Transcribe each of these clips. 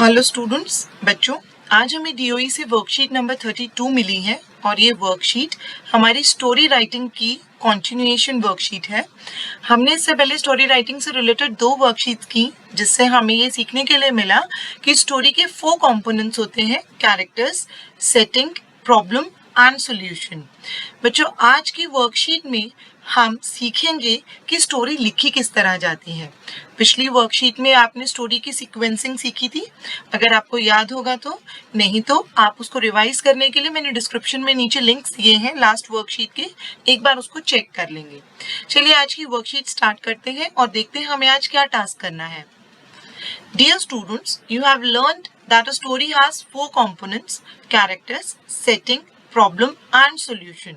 Hello students, बच्चों आज हमें डीओई से वर्कशीट नंबर 32 मिली है और ये वर्कशीट हमारी स्टोरी राइटिंग की कॉन्टिन्यूएशन वर्कशीट है। हमने इससे पहले स्टोरी राइटिंग से रिलेटेड 2 वर्कशीट्स की, जिससे हमें ये सीखने के लिए मिला कि स्टोरी के 4 कंपोनेंट्स होते हैं: characters, setting, problem and solution. बच्चों आज की वर्कशीट में हम सीखेंगे कि स्टोरी लिखी किस तरह जाती है। पिछली वर्कशीट में आपने स्टोरी की सीक्वेंसिंग सीखी थी, अगर आपको याद होगा तो, नहीं तो आप उसको रिवाइज करने के लिए मैंने डिस्क्रिप्शन में नीचे लिंक्स दिए हैं लास्ट वर्कशीट के, एक बार उसको चेक कर लेंगे। चलिए आज की वर्कशीट स्टार्ट करते हैं और देखते हैं हमें आज क्या टास्क करना है। Dear students, you have learned that a story has 4 components: characters, setting, problem and solution.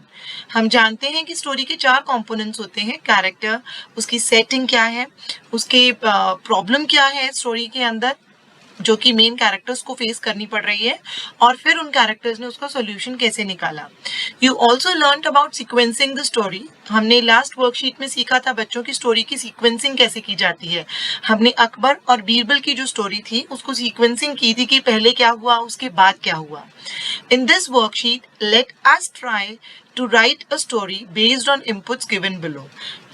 हम जानते हैं कि स्टोरी के 4 कंपोनेंट्स होते हैं: कैरेक्टर, उसकी सेटिंग क्या है, उसके प्रॉब्लम क्या है स्टोरी के अंदर जो कि मेन कैरेक्टर्स को फेस करनी पड़ रही है, और फिर उन कैरेक्टर्स ने उसका सॉल्यूशन कैसे निकाला। You also learn about sequencing the story. हमने लास्ट वर्कशीट में सीखा था बच्चों की स्टोरी की सीक्वेंसिंग कैसे की जाती है। हमने अकबर और बीरबल की जो स्टोरी थी उसको सीक्वेंसिंग की थी कि पहले क्या हुआ उसके बाद क्या हुआ। In this worksheet let us try to write a story based on inputs given below.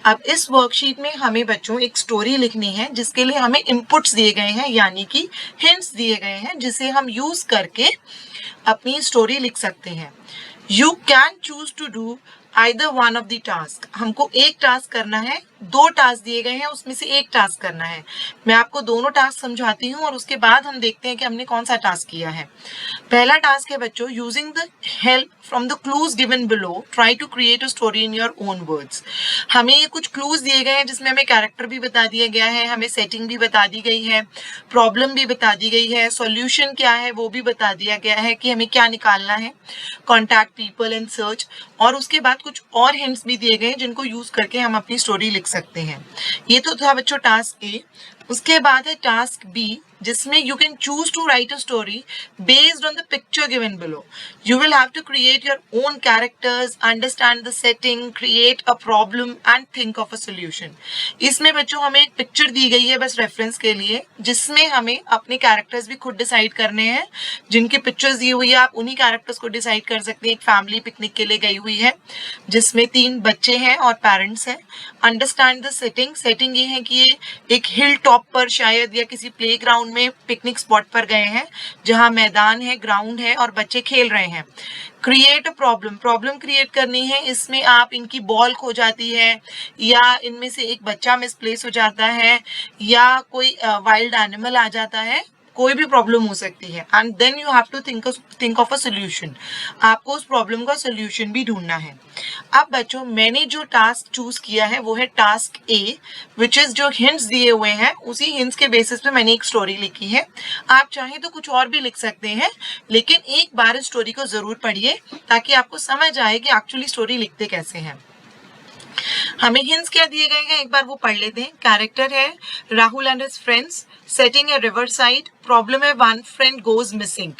अब इस वर्कशीट में हमें बच्चों एक स्टोरी लिखनी है जिसके लिए हमें इनपुट्स दिए गए हैं, यानी कि हिंट्स दिए गए हैं, जिसे हम यूज करके अपनी स्टोरी लिख सकते हैं। You can choose to do either one of the task. हमको एक टास्क करना है, 2 टास्क दिए गए हैं, उसमें से एक टास्क करना है। मैं आपको दोनों टास्क समझाती हूँ और उसके बाद हम देखते हैं कि हमने कौन सा टास्क किया है। पहला टास्क है बच्चों, using the help from the clues given below try to create a story in your own words. हमें ये कुछ क्लूज दिए गए हैं जिसमें हमें कैरेक्टर भी बता दिया गया है, हमें सेटिंग भी बता दी गई है, प्रॉब्लम भी बता दी गई है, सॉल्यूशन क्या है वो भी बता दिया गया है कि हमें क्या निकालना है, कॉन्टैक्ट पीपल एंड सर्च, और उसके बाद कुछ और हिंट्स भी दिए गए हैं जिनको यूज करके हम अपनी स्टोरी लिख सकते हैं। ये तो था बच्चों टास्क ए। उसके बाद है टास्क बी, जिसमें you can choose to write a story based on the picture given below. You will have to create your own characters, understand the setting, create a problem and think of a solution. इसमें बच्चों हमें एक picture दी गई है बस reference के लिए, जिसमें हमें अपने कैरेक्टर्स भी खुद डिसाइड करने हैं। जिनकी पिक्चर्स दी हुई है आप उन्हीं कैरेक्टर्स को डिसाइड कर सकते हैं। एक फैमिली पिकनिक के लिए गई हुई है जिसमें 3 बच्चे हैं और पेरेंट्स हैं। अंडरस्टैंड द सेटिंग, सेटिंग ये है कि ये एक हिल टॉप पर शायद या किसी प्लेग्राउंड में पिकनिक स्पॉट पर गए हैं जहां मैदान है, ग्राउंड है और बच्चे खेल रहे हैं। Create a problem, problem create करनी है। इसमें आप इनकी बॉल खो जाती है, या इनमें से एक बच्चा मिसप्लेस हो जाता है, या कोई वाइल्ड एनिमल आ जाता है, कोई भी प्रॉब्लम हो सकती है। And then you have to think of a solution. आपको उस प्रॉब्लम का सोल्यूशन भी ढूंढना है। अब बच्चों मैंने जो टास्क चूज किया है वो है टास्क ए, विच इज जो हिंट्स दिए हुए हैं उसी हिंट्स के बेसिस पे मैंने एक स्टोरी लिखी है। आप चाहें तो कुछ और भी लिख सकते हैं, लेकिन एक बार इस स्टोरी को जरूर पढ़िए ताकि आपको समझ आए कि एक्चुअली स्टोरी लिखते कैसे हैं। हमें हिंट्स क्या दिए गए हैं एक बार वो पढ़ लेते हैं। कैरेक्टर है Rahul and his friends, setting है रिवर साइड, प्रॉब्लम है वन फ्रेंड गोज मिसिंग,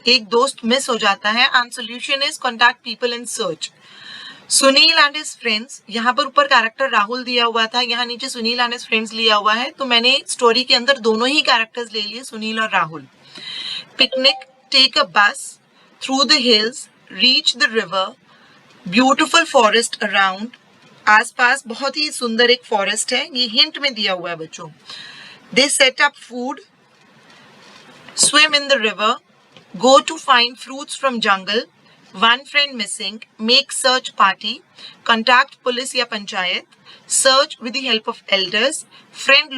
एक दोस्त मिस हो जाता है, and solution is contact people in search. Sunil and his friends, यहाँ पर ऊपर कैरेक्टर राहुल दिया हुआ था, यहाँ नीचे सुनील एंड हिज फ्रेंड्स लिया हुआ है, तो मैंने स्टोरी के अंदर दोनों ही कैरेक्टर्स ले लिए, सुनील और राहुल। पिकनिक, टेक अ बस through the hills, reach the river, beautiful forest around, आसपास बहुत ही सुंदर एक फॉरेस्ट है, ये हिंट में दिया हुआ है बच्चों। They set up food, swim in the river, go to find fruits from jungle, one friend missing, make search party, contact police या panchayat, search with the help of elders, friend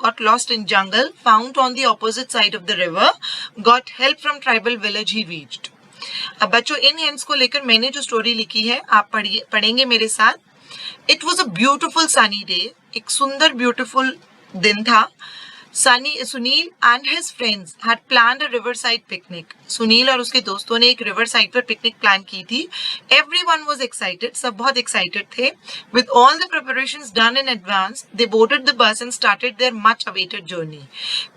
got lost in jungle, found on the opposite side of the river, got help from tribal village he reached। अब बच्चों इन hints को लेकर मैंने जो story लिखी है आप पढ़ेंगे मेरे साथ। It was a beautiful sunny day, एक सुंदर ब्यूटिफुल दिन था। Sunil and his friends had planned a river side picnic. Sunil और उसके दोस्तों ने एक रिवर साइड पर पिकनिक प्लान की थी। एवरीवन वाज एक्साइटेड, सब बहुत एक्साइटेड थे। With all the preparations done in advance, they boarded the bus and started their much awaited journey.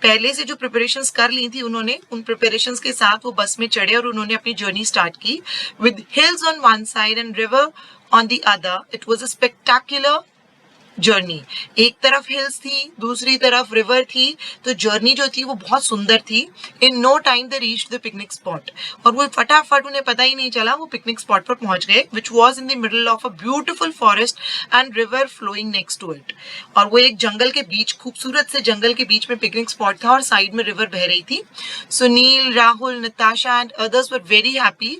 पहले से जो प्रिपरेशंस कर ली थी उन्होंने, उन प्रिपरेशंस के साथ वो बस में चढ़े और उन्होंने अपनी जर्नी स्टार्ट की। With hills on one side and river on the other, it was a spectacular journey. एक तरफ हिल्स थी, दूसरी तरफ रिवर थी, तो जर्नी जो थी वो बहुत सुंदर थी। In no time they reach the picnic spot, और वो फटाफट, उन्हें पता ही नहीं चला, वो पिकनिक स्पॉट पर पहुंच गए, which was in the middle of a beautiful forest and river flowing next to it. और वो एक जंगल के बीच, खूबसूरत से जंगल के बीच में पिकनिक स्पॉट था और साइड में रिवर बह रही थी। Sunil, Rahul, Natasha and others were very happy.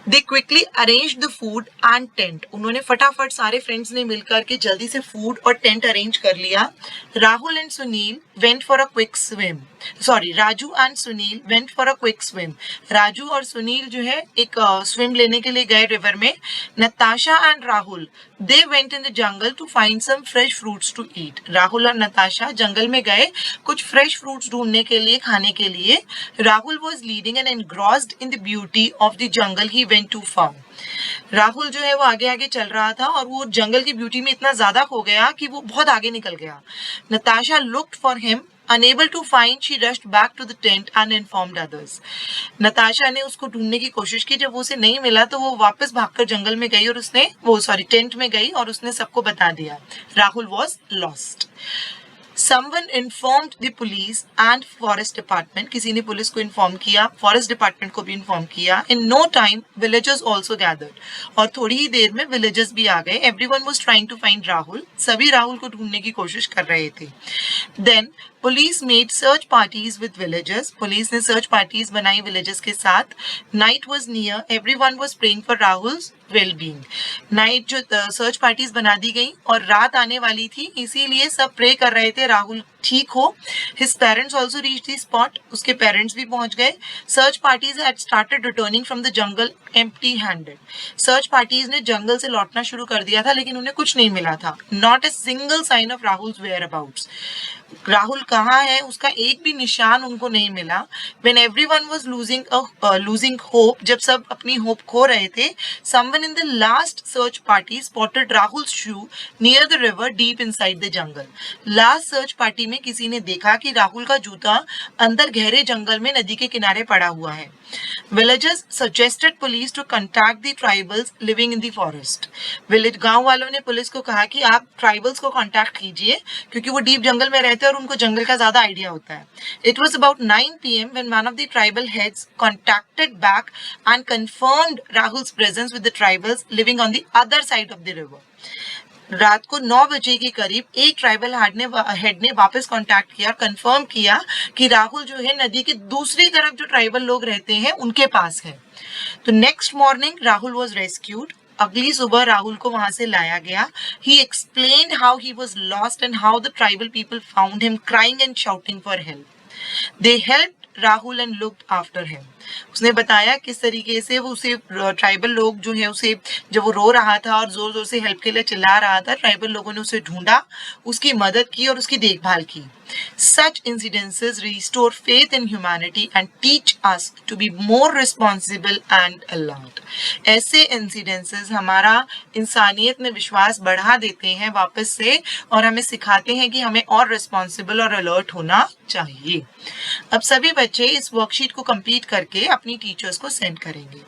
They quickly arrange the food and tent. उन्होंने फटाफट, सारे फ्रेंड्स ने मिलकर के जल्दी से फूड और टेंट अरेंज कर लिया। Rahul and Sunil went for a quick swim, sorry, Raju and Sunil went for a quick swim. Raju और सुनील जो है एक स्विम लेने के लिए गए रिवर में। Natasha and Rahul they went in the jungle to find some fresh fruits to eat. Rahul और नताशा जंगल में गए कुछ फ्रेश फ्रूट्स ढूंढने के लिए, खाने के लिए। Rahul was leading and engrossed in the beauty of the jungle, he went too far. Rahul जो है वो आगे आगे चल रहा था और वो जंगल की ब्यूटी में इतना ज्यादा खो गया कि वो बहुत आगे निकल गया। Natasha looked for him, unable to find, she rushed back to the tent and informed others. Natasha ने उसको ढूंढने की कोशिश की, जब वो उसे नहीं मिला तो वो वापस भागकर जंगल में गई और उसने टेंट में गई और उसने सबको बता दिया। Rahul was lost. Someone informed the police and forest department. किसी ने पुलिस को इन्फॉर्म किया, फॉरेस्ट डिपार्टमेंट को भी इन्फॉर्म किया। In no time, villagers also gathered. और थोड़ी ही देर में विलेजर्स भी आ गए। Everyone was trying to find Rahul. सभी राहुल को ढूंढने की कोशिश कर रहे थे। Then police made search parties with villagers. Police ने सर्च पार्टीज बनाई विलेजर्स के साथ। Night was near, everyone was praying for Rahul's well being. Night जो सर्च पार्टीज बना दी गई और रात आने वाली थी, इसीलिए सब प्रे कर रहे थे राहुल ठीक हो। His parents also reach the spot, उसके पेरेंट्स भी पहुंच गए। Search parties had started returning from the jungle empty handed. Search parties ने जंगल से लौटना शुरू कर दिया था, लेकिन उन्हें कुछ नहीं मिला था। Not a single sign of Rahul's whereabouts. Rahul कहाँ है उसका एक भी निशान उनको नहीं मिला। When everyone was losing hope, जब सब अपनी होप खो रहे थे, someone in the last search party spotted Rahul's shoe near the river deep inside the jungle. Last search party में किसी ने देखा कि राहुल का जूता अंदर गहरे जंगल में नदी के किनारे पड़ा हुआ है। Villagers suggested police to contact the tribals living in the forest. गांव वालों ने पुलिस को कहा कि आप ट्राइबल्स को कांटेक्ट कीजिए, क्योंकि वो डीप जंगल में रहते हैं और उनको जंगल का ज्यादा आइडिया होता है। It was about 9 p.m. when one of the tribal heads contacted back and confirmed Rahul's presence with the tribals living on the other side of the river. रात को 9 बजे के करीब एक ट्राइबल हेड ने वापस कांटेक्ट किया, कंफर्म किया कि राहुल जो है नदी की दूसरी तरफ जो ट्राइबल लोग रहते हैं उनके पास है। तो next morning Rahul was rescued. अगली सुबह राहुल को वहां से लाया गया। ही explained how he was lost and how the tribal people found him crying and shouting for help. They helped Rahul and looked after him. उसने बताया किस तरीके से वो उसे, ट्राइबल लोग जो है उसे, जब वो रो रहा था और जोर जोर से हेल्प के लिए चिल्ला रहा था, ट्राइबल लोगों ने उसे ढूंढा, उसकी मदद की और उसकी देखभाल की। Such incidences restore faith in humanity and teach us to be more responsible and alert. ऐसे incidences हमारा इंसानियत में विश्वास बढ़ा देते हैं वापस से, और हमें सिखाते हैं कि हमें और responsible और alert होना चाहिए। अब सभी बच्चे इस वर्कशीट को कंप्लीट करके अपनी टीचर्स को सेंड करेंगे।